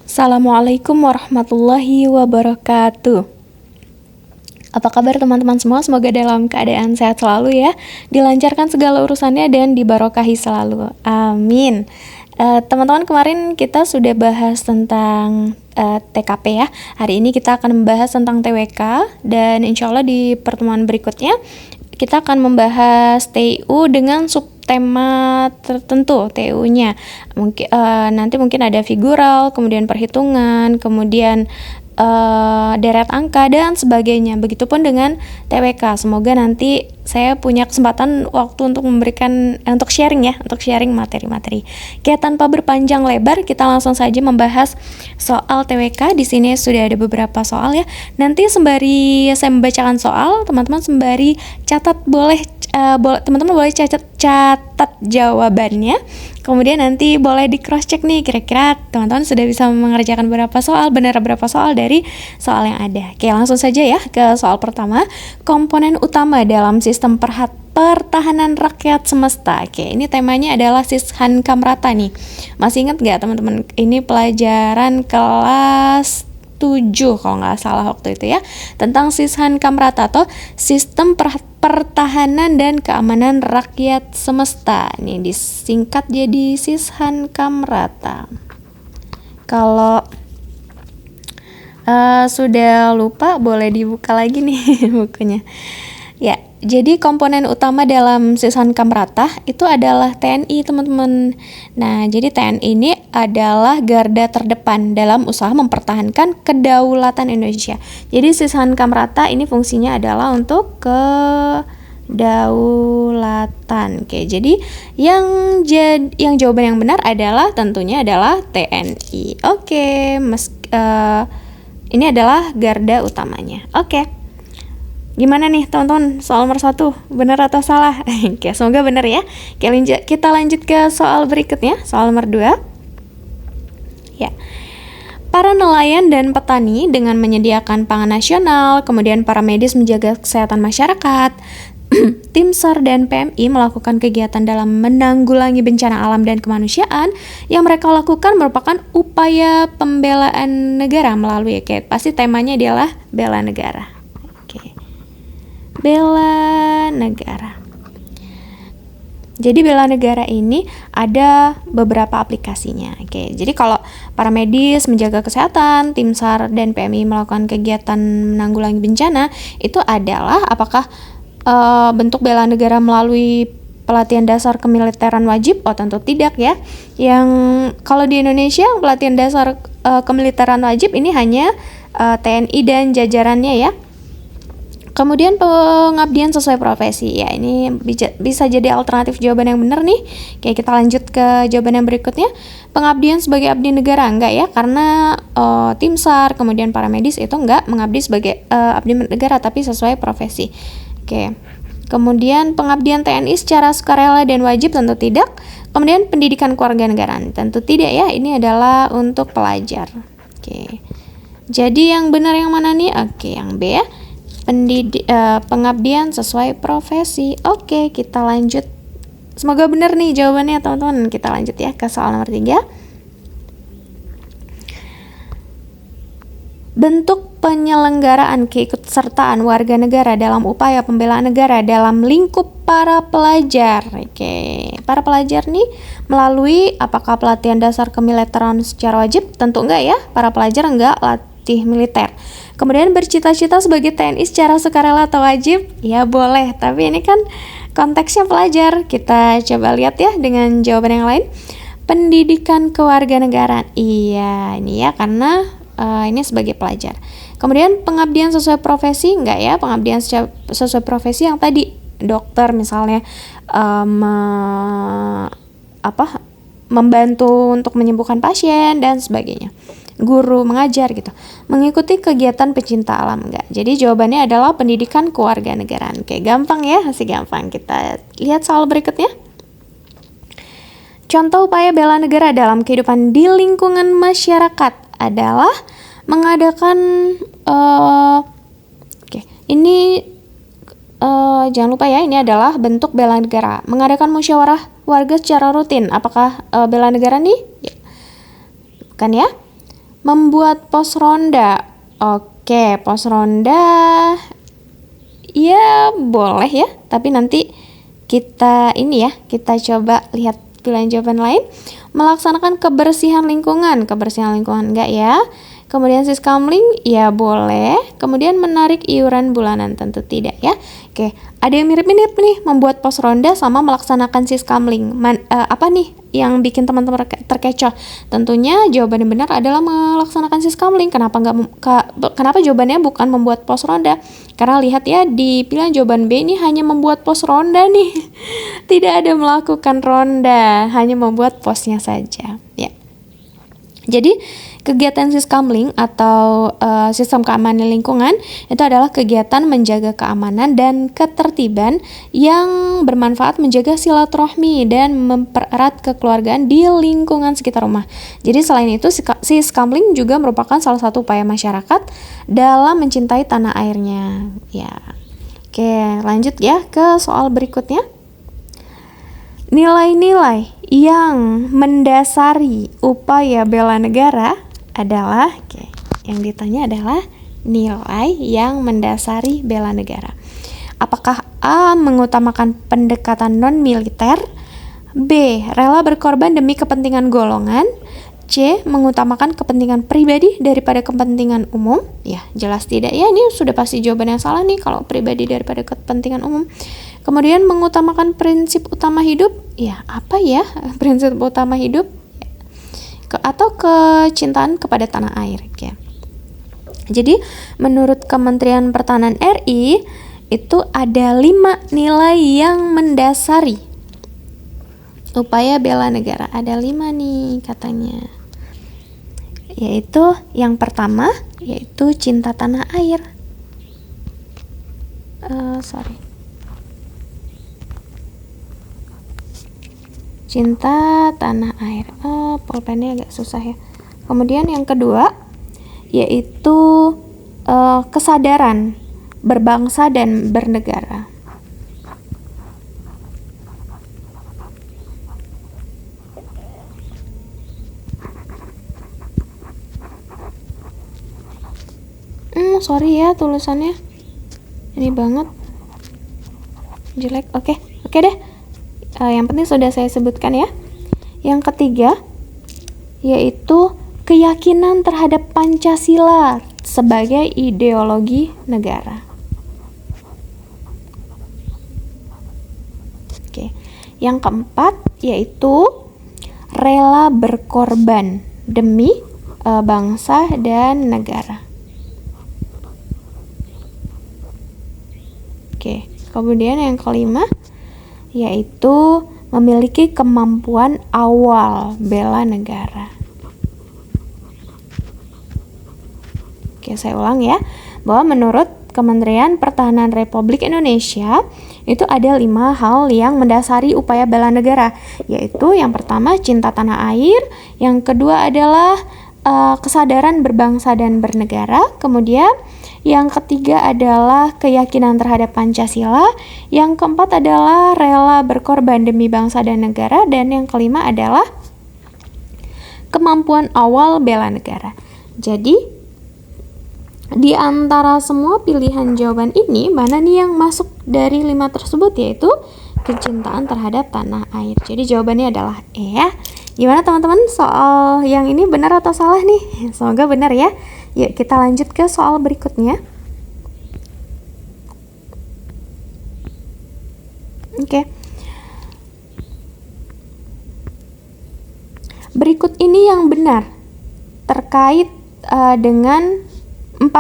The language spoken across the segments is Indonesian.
Assalamualaikum warahmatullahi wabarakatuh. Apa kabar teman-teman semua? Semoga dalam keadaan sehat selalu ya, dilancarkan segala urusannya dan dibarokahi selalu. Amin. Teman-teman, kemarin kita sudah bahas tentang TKP ya. Hari ini kita akan membahas tentang TWK, dan insya Allah di pertemuan berikutnya kita akan membahas TIU dengan subtema tertentu TIU-nya. Nanti mungkin ada figural, kemudian perhitungan, kemudian deret angka dan sebagainya. Begitupun dengan TWK. Semoga nanti saya punya kesempatan waktu untuk memberikan untuk sharing materi-materi. Oke, tanpa berpanjang lebar, kita langsung saja membahas soal TWK. Di sini sudah ada beberapa soal ya. Nanti sembari saya membacakan soal, teman-teman sembari catat teman-teman boleh catat jawabannya. Kemudian nanti boleh di cross check nih, kira-kira teman-teman sudah bisa mengerjakan berapa soal, benar berapa soal dari soal yang ada. Oke, langsung saja ya ke soal pertama. Komponen utama dalam sistem pertahanan rakyat semesta. Oke, ini temanya adalah Sishan Kamrata nih. Masih ingat nggak teman-teman? Ini pelajaran kelas 7 kalau nggak salah waktu itu ya, tentang Sishan Kamrata atau sistem pertahanan dan keamanan rakyat semesta. Ini disingkat jadi Sishan Kamrata. Kalau sudah lupa boleh dibuka lagi nih bukunya. Ya, jadi komponen utama dalam Sishan Kamrata itu adalah TNI, teman-teman. Nah, jadi TNI ini adalah garda terdepan dalam usaha mempertahankan kedaulatan Indonesia. Jadi Sishan Kamrata ini fungsinya adalah untuk kedaulatan. Oke, jadi yang jawaban yang benar adalah tentunya adalah TNI. Oke, ini adalah garda utamanya. Oke. Gimana nih teman-teman, soal nomor 1 benar atau salah? Oke, semoga benar ya. Oke, kita lanjut ke soal berikutnya, soal nomor 2 ya. Para nelayan dan petani dengan menyediakan pangan nasional, kemudian para medis menjaga kesehatan masyarakat, tim SAR dan PMI melakukan kegiatan dalam menanggulangi bencana alam dan kemanusiaan. Yang mereka lakukan merupakan upaya pembelaan negara melalui, pasti temanya adalah bela negara. Bela negara. Jadi bela negara ini ada beberapa aplikasinya. Oke, jadi kalau para medis menjaga kesehatan, tim SAR dan PMI melakukan kegiatan menanggulangi bencana, itu adalah apakah bentuk bela negara melalui pelatihan dasar kemiliteran wajib? Oh, tentu tidak ya. Yang kalau di Indonesia pelatihan dasar kemiliteran wajib ini hanya TNI dan jajarannya ya. Kemudian pengabdian sesuai profesi. Ya, ini bisa jadi alternatif jawaban yang benar nih. Oke, kita lanjut ke jawaban yang berikutnya. Pengabdian sebagai abdi negara enggak ya, karena tim SAR kemudian para medis itu enggak mengabdi sebagai abdi negara tapi sesuai profesi. Oke. Kemudian pengabdian TNI secara sukarela dan wajib tentu tidak. Kemudian pendidikan kewarganegaraan tentu tidak ya. Ini adalah untuk pelajar. Oke. Jadi yang benar yang mana nih? Oke, yang B ya. Pengabdian sesuai profesi. Oke, kita lanjut. Semoga benar nih jawabannya teman-teman. Kita lanjut ya ke soal nomor 3. Bentuk penyelenggaraan keikutsertaan warga negara dalam upaya pembelaan negara dalam lingkup para pelajar. Oke, para pelajar nih melalui apakah pelatihan dasar kemiliteran secara wajib? Tentu enggak ya. Para pelajar enggak latih militer. Kemudian bercita-cita sebagai TNI secara sukarela atau wajib? Ya boleh, tapi ini kan konteksnya pelajar. Kita coba lihat ya dengan jawaban yang lain. Pendidikan kewarganegaraan. Iya, ini ya karena ini sebagai pelajar. Kemudian pengabdian sesuai profesi? Enggak ya, pengabdian sesuai profesi yang tadi dokter misalnya membantu untuk menyembuhkan pasien dan sebagainya. Guru mengajar gitu. Mengikuti kegiatan pecinta alam enggak. Jadi jawabannya adalah pendidikan kewarganegaraan. Oke, gampang ya, masih gampang. Kita lihat soal berikutnya. Contoh upaya bela negara dalam kehidupan di lingkungan masyarakat adalah mengadakan ini jangan lupa ya, ini adalah bentuk bela negara. Mengadakan musyawarah warga secara rutin. Apakah bela negara nih? Ya. Bukan ya. Membuat pos ronda. Oke, pos ronda ya boleh ya, tapi nanti kita kita coba lihat pilihan jawaban lain. Melaksanakan kebersihan lingkungan enggak ya. Kemudian siskamling ya boleh. Kemudian menarik iuran bulanan tentu tidak ya. Oke, ada yang mirip-mirip nih, membuat pos ronda sama melaksanakan siskamling. Apa nih yang bikin teman-teman terkecoh? Tentunya jawaban yang benar adalah melaksanakan siskamling. Kenapa jawabannya bukan membuat pos ronda? Karena lihat ya, di pilihan jawaban B ini hanya membuat pos ronda nih. Tidak ada melakukan ronda, hanya membuat posnya saja ya. Jadi kegiatan siskamling atau sistem keamanan lingkungan itu adalah kegiatan menjaga keamanan dan ketertiban yang bermanfaat menjaga silaturahmi dan mempererat kekeluargaan di lingkungan sekitar rumah. Jadi selain itu siskamling juga merupakan salah satu upaya masyarakat dalam mencintai tanah airnya. Ya. Oke, lanjut ya ke soal berikutnya. Nilai-nilai yang mendasari upaya bela negara adalah, yang ditanya adalah nilai yang mendasari bela negara. Apakah A. mengutamakan pendekatan non-militer, B. rela berkorban demi kepentingan golongan, C. mengutamakan kepentingan pribadi daripada kepentingan umum? Ya, jelas tidak ya, ini sudah pasti jawaban yang salah nih kalau pribadi daripada kepentingan umum. Kemudian mengutamakan prinsip utama hidup, ya apa ya prinsip utama hidup? Atau kecintaan kepada tanah air ya. Jadi menurut Kementerian Pertahanan RI itu ada 5 nilai yang mendasari upaya bela negara. Ada 5 nih katanya. Yaitu yang pertama yaitu cinta tanah air. Cinta tanah air. Pulpennya agak susah ya. Kemudian yang kedua yaitu kesadaran berbangsa dan bernegara. Sorry ya tulisannya ini banget jelek. Oke deh. Yang penting sudah saya sebutkan ya. Yang ketiga yaitu keyakinan terhadap Pancasila sebagai ideologi negara. Oke. Yang keempat yaitu rela berkorban demi bangsa dan negara. Oke. Kemudian yang kelima yaitu memiliki kemampuan awal bela negara. Oke, saya ulang ya, bahwa menurut Kementerian Pertahanan Republik Indonesia itu ada 5 hal yang mendasari upaya bela negara, yaitu yang pertama cinta tanah air, yang kedua adalah kesadaran berbangsa dan bernegara, kemudian yang ketiga adalah keyakinan terhadap Pancasila, yang keempat adalah rela berkorban demi bangsa dan negara, dan yang kelima adalah kemampuan awal bela negara. Jadi di antara semua pilihan jawaban ini, mana nih yang masuk dari 5 tersebut, yaitu kecintaan terhadap tanah air. Jadi jawabannya adalah E ya. Gimana teman-teman, soal yang ini benar atau salah nih? Semoga benar ya. Yuk kita lanjut ke soal berikutnya. Oke. Berikut ini yang benar terkait dengan 45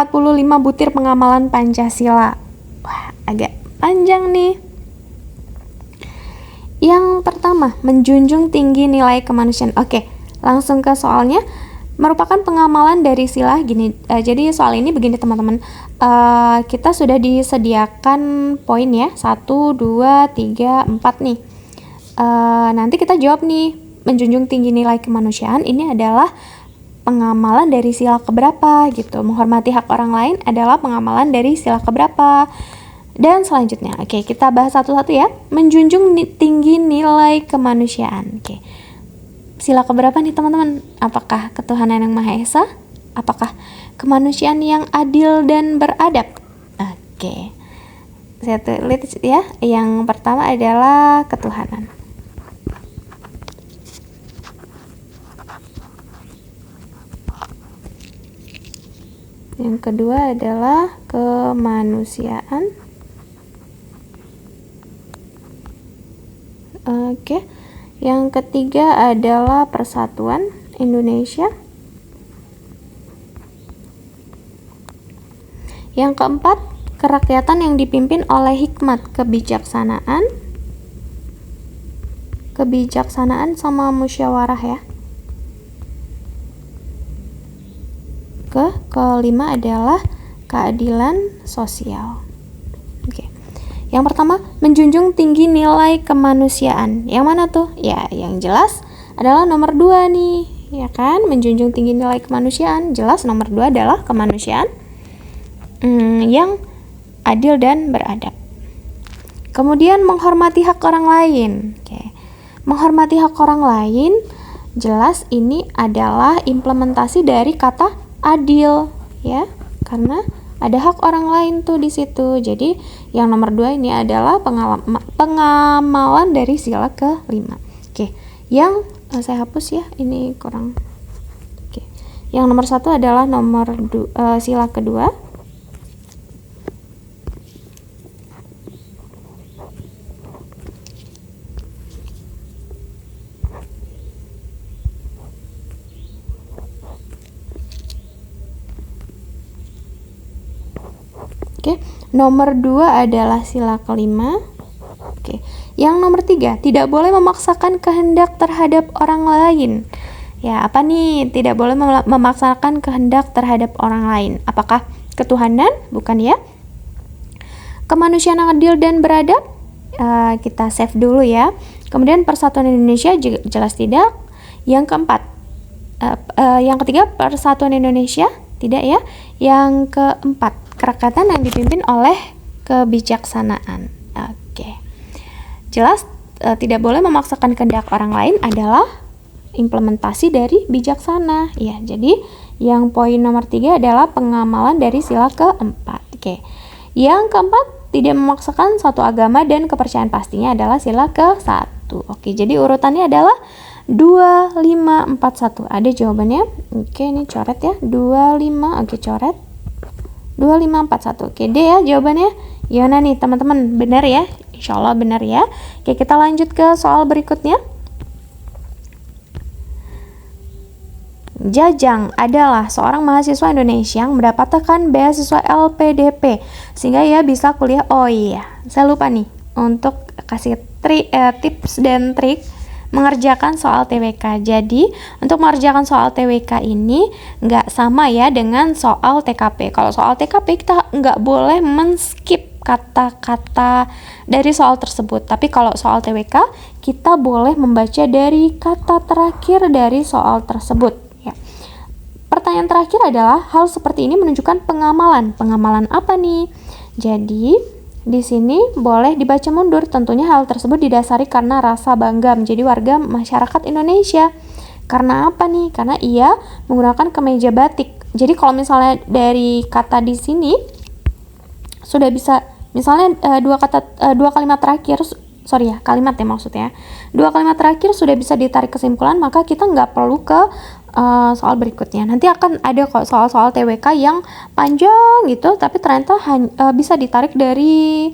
butir pengamalan Pancasila. Wah, agak panjang nih. Yang pertama, menjunjung tinggi nilai kemanusiaan. Oke, langsung ke soalnya. Merupakan pengamalan dari sila gini. Jadi soal ini begini teman-teman. Kita sudah disediakan poin ya. 1, 2, 3, 4 nih. Nanti kita jawab nih. Menjunjung tinggi nilai kemanusiaan ini adalah pengamalan dari sila keberapa gitu. Menghormati hak orang lain adalah pengamalan dari sila keberapa. Dan selanjutnya, oke, kita bahas satu-satu ya. Menjunjung tinggi nilai kemanusiaan. Oke. Sila keberapa nih teman-teman? Apakah ketuhanan yang Maha Esa? Apakah kemanusiaan yang adil dan beradab? Oke. Saya tulis ya. Yang pertama adalah ketuhanan. Yang kedua adalah kemanusiaan. Oke. Yang ketiga adalah persatuan Indonesia. Yang keempat, kerakyatan yang dipimpin oleh hikmat kebijaksanaan. Kebijaksanaan sama musyawarah ya. Kelima adalah keadilan sosial. Oke. Yang pertama, menjunjung tinggi nilai kemanusiaan. Yang mana tuh? Ya, yang jelas adalah nomor 2 nih, ya kan? Menjunjung tinggi nilai kemanusiaan. Jelas nomor 2 adalah kemanusiaan yang adil dan beradab. Kemudian menghormati hak orang lain. Oke. Menghormati hak orang lain, jelas ini adalah implementasi dari kata adil ya, karena ada hak orang lain tuh di situ. Jadi yang nomor 2 ini adalah pengamalan dari sila ke-5. Oke, yang saya hapus ya, ini kurang. Oke, yang nomor 1 adalah sila kedua. Oke, nomor 2 adalah sila kelima. Oke, yang nomor 3, tidak boleh memaksakan kehendak terhadap orang lain. Ya, apa nih? Tidak boleh memaksakan kehendak terhadap orang lain. Apakah ketuhanan? Bukan ya. Kemanusiaan yang adil dan beradab, kita save dulu ya. Kemudian persatuan Indonesia jelas tidak. Yang keempat, yang ketiga persatuan Indonesia tidak ya. Yang keempat, kerakyatan yang dipimpin oleh kebijaksanaan. Oke. Jelas tidak boleh memaksakan kehendak orang lain adalah implementasi dari bijaksana. Ya, jadi yang poin nomor 3 adalah pengamalan dari sila keempat. Oke. Yang keempat, tidak memaksakan suatu agama dan kepercayaan pastinya adalah sila ke-1. Oke, jadi urutannya adalah 2, 5, 4, 1. Ada jawabannya. Oke, ini coret ya. 2, 5. Oke, coret. 2, 5, 4, 1. Oke, D ya jawabannya. Gimana nih teman-teman? Benar ya? Insya Allah benar ya. Oke, kita lanjut ke soal berikutnya. Jajang adalah seorang mahasiswa Indonesia yang mendapatkan beasiswa LPDP sehingga ia bisa kuliah. Oh iya, saya lupa nih untuk kasih tips dan trik mengerjakan soal TWK. Jadi untuk mengerjakan soal TWK ini nggak sama ya dengan soal TKP. Kalau soal TKP kita nggak boleh men-skip kata-kata dari soal tersebut. Tapi kalau soal TWK kita boleh membaca dari kata terakhir dari soal tersebut. Ya. Pertanyaan terakhir adalah hal seperti ini menunjukkan pengamalan. Pengamalan apa nih? Jadi di sini boleh dibaca mundur. Tentunya hal tersebut didasari karena rasa bangga menjadi warga masyarakat Indonesia. Karena apa nih? Karena ia menggunakan kemeja batik. Jadi kalau misalnya dari kata di sini sudah bisa, misalnya dua kalimat terakhir, kalimat ya maksudnya. 2 kalimat terakhir sudah bisa ditarik kesimpulan, maka kita nggak perlu ke soal berikutnya. Nanti akan ada kok soal-soal TWK yang panjang gitu, tapi ternyata bisa ditarik dari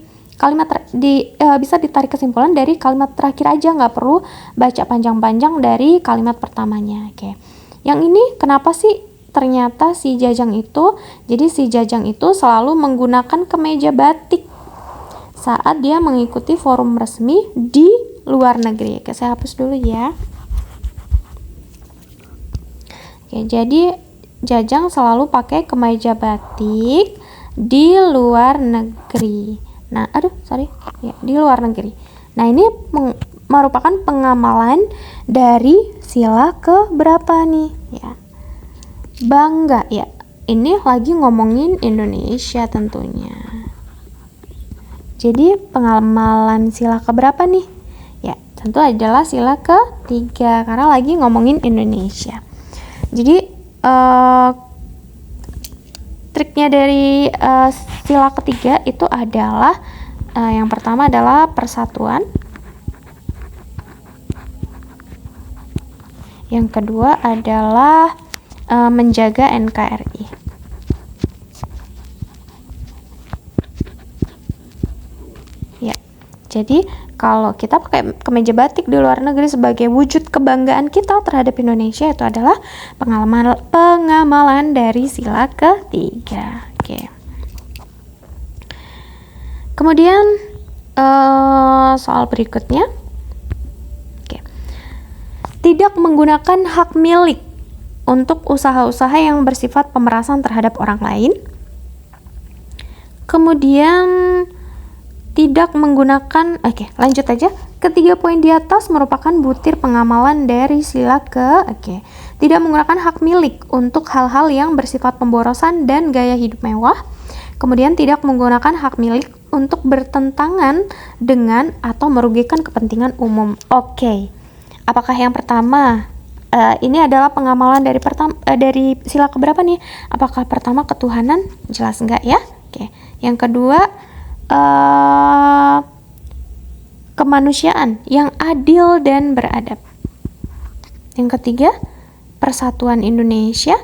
bisa ditarik kesimpulan dari kalimat terakhir aja, nggak perlu baca panjang-panjang dari kalimat pertamanya. Oke. Yang ini kenapa sih ternyata si Jajang itu? Jadi si Jajang itu selalu menggunakan kemeja batik saat dia mengikuti forum resmi di luar negeri. Oke, saya hapus dulu ya. Oke, jadi Jajang selalu pakai kemeja batik di luar negeri. Nah, di luar negeri. Nah, ini merupakan pengamalan dari sila ke berapa nih? Ya, bangga ya. Ini lagi ngomongin Indonesia tentunya. Jadi pengamalan sila ke berapa nih? Ya, tentu adalah sila ke-3 karena lagi ngomongin Indonesia. Jadi triknya dari sila ketiga itu adalah yang pertama adalah persatuan, yang kedua adalah menjaga NKRI. Ya, jadi kalau kita pakai kemeja batik di luar negeri sebagai wujud kebanggaan kita terhadap Indonesia, itu adalah pengamalan dari sila ketiga. Oke. Kemudian soal berikutnya, tidak menggunakan hak milik untuk usaha-usaha yang bersifat pemerasan terhadap orang lain. Kemudian tidak menggunakan, lanjut aja. Ketiga poin di atas merupakan butir pengamalan dari sila tidak menggunakan hak milik untuk hal-hal yang bersifat pemborosan dan gaya hidup mewah. Kemudian tidak menggunakan hak milik untuk bertentangan dengan atau merugikan kepentingan umum. Apakah yang pertama ini adalah pengamalan dari sila keberapa nih? Apakah pertama ketuhanan? Jelas enggak ya? Yang kedua kemanusiaan yang adil dan beradab. Yang ketiga persatuan Indonesia.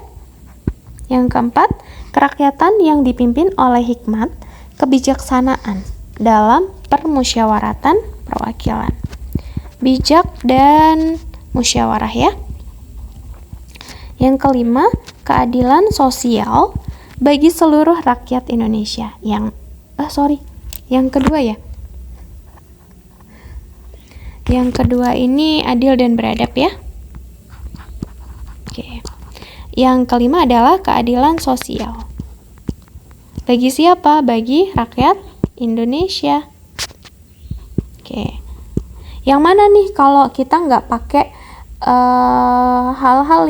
Yang keempat kerakyatan yang dipimpin oleh hikmat kebijaksanaan dalam permusyawaratan perwakilan. Bijak dan musyawarah ya. Yang kelima, keadilan sosial bagi seluruh rakyat Indonesia. Yang kedua ya. Yang kedua ini adil dan beradab ya. Yang kelima adalah keadilan sosial. Bagi siapa? Bagi rakyat Indonesia. Yang mana nih kalau kita nggak pakai hal-hal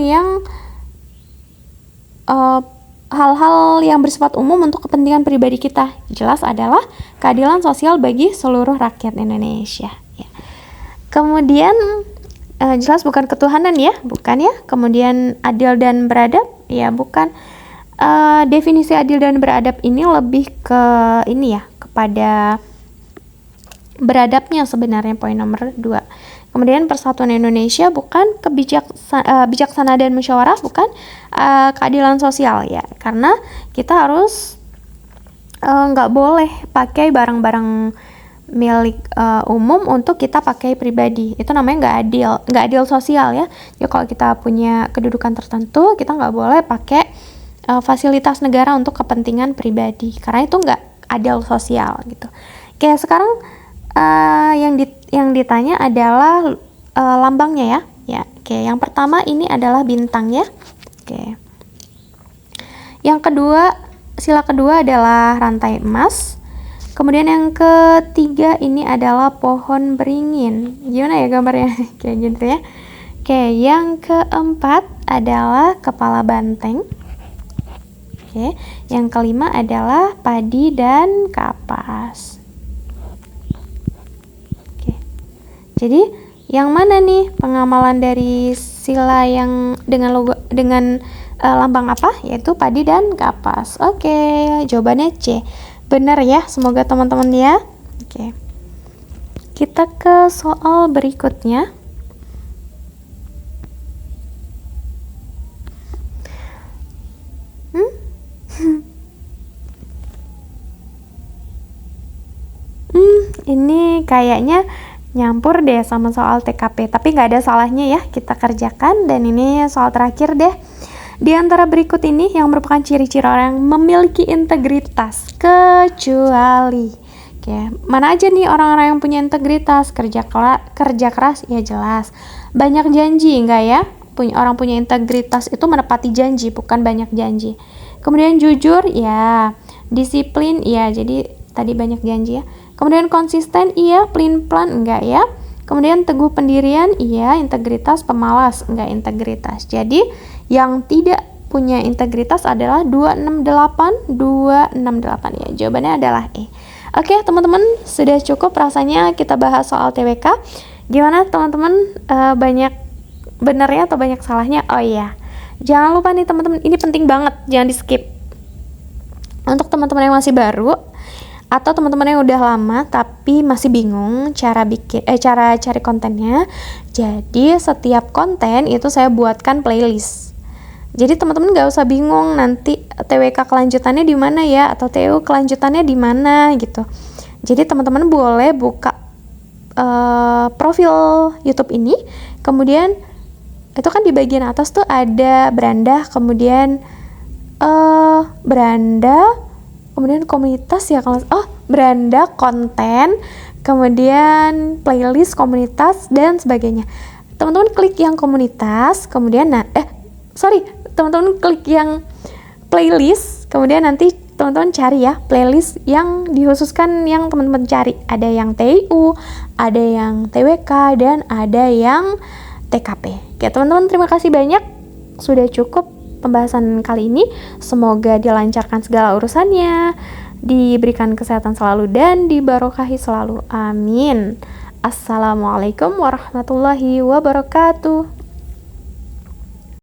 yang bersifat umum untuk kepentingan pribadi kita? Jelas adalah keadilan sosial bagi seluruh rakyat Indonesia. Kemudian jelas bukan ketuhanan ya, bukan ya. Kemudian adil dan beradab, ya bukan. Definisi adil dan beradab ini lebih ke kepada beradabnya sebenarnya, poin nomor 2. Kemudian persatuan Indonesia bukan bijaksana dan musyawarah, bukan keadilan sosial ya, karena kita harus nggak boleh pakai barang-barang milik umum untuk kita pakai pribadi. Itu namanya nggak adil sosial ya. Ya kalau kita punya kedudukan tertentu, kita nggak boleh pakai fasilitas negara untuk kepentingan pribadi, karena itu nggak adil sosial gitu. Sekarang yang ditanya adalah lambangnya ya. Yang pertama ini adalah bintang ya. Yang kedua, sila kedua adalah rantai emas. Kemudian yang ketiga ini adalah pohon beringin. Gimana ya gambarnya? Kayak gitu ya. Yang keempat adalah kepala banteng. Yang kelima adalah padi dan kapas. Jadi yang mana nih pengamalan dari sila yang dengan lambang apa? Yaitu padi dan kapas. Jawabannya C. Benar ya, semoga teman-teman ya. Kita ke soal berikutnya. Ini kayaknya nyampur deh sama soal TKP, tapi nggak ada salahnya ya kita kerjakan. Dan ini soal terakhir deh. Di antara berikut ini yang merupakan ciri-ciri orang yang memiliki integritas kecuali mana aja nih orang-orang yang punya integritas? Kerja keras ya jelas. Banyak janji enggak ya? Orang punya integritas itu menepati janji, bukan banyak janji. Kemudian jujur ya, disiplin ya, jadi tadi banyak janji ya. Kemudian konsisten iya, pelin-pelan enggak ya. Kemudian teguh pendirian iya, integritas, pemalas enggak integritas. Jadi yang tidak punya integritas adalah 268 ya. Jawabannya adalah E. Teman-teman, sudah cukup rasanya kita bahas soal TWK. Gimana teman-teman, banyak benernya atau banyak salahnya? Jangan lupa nih teman-teman, ini penting banget, jangan di skip. Untuk teman-teman yang masih baru atau teman-teman yang udah lama tapi masih bingung cara cari kontennya, jadi setiap konten itu saya buatkan playlist. Jadi teman-teman nggak usah bingung nanti TWK kelanjutannya di mana ya, atau TU kelanjutannya di mana gitu. Jadi teman-teman boleh buka profil YouTube ini, kemudian itu kan di bagian atas tuh ada beranda, kemudian kemudian komunitas ya, beranda, konten, kemudian playlist, komunitas, dan sebagainya. Teman-teman klik yang komunitas, kemudian teman-teman klik yang playlist, kemudian nanti teman-teman cari ya playlist yang dikhususkan yang teman-teman cari. Ada yang TIU, ada yang TWK, dan ada yang TKP. Oke teman-teman, terima kasih banyak, sudah cukup pembahasan kali ini. Semoga dilancarkan segala urusannya, diberikan kesehatan selalu, dan dibarokahi selalu. Amin. Assalamualaikum warahmatullahi wabarakatuh.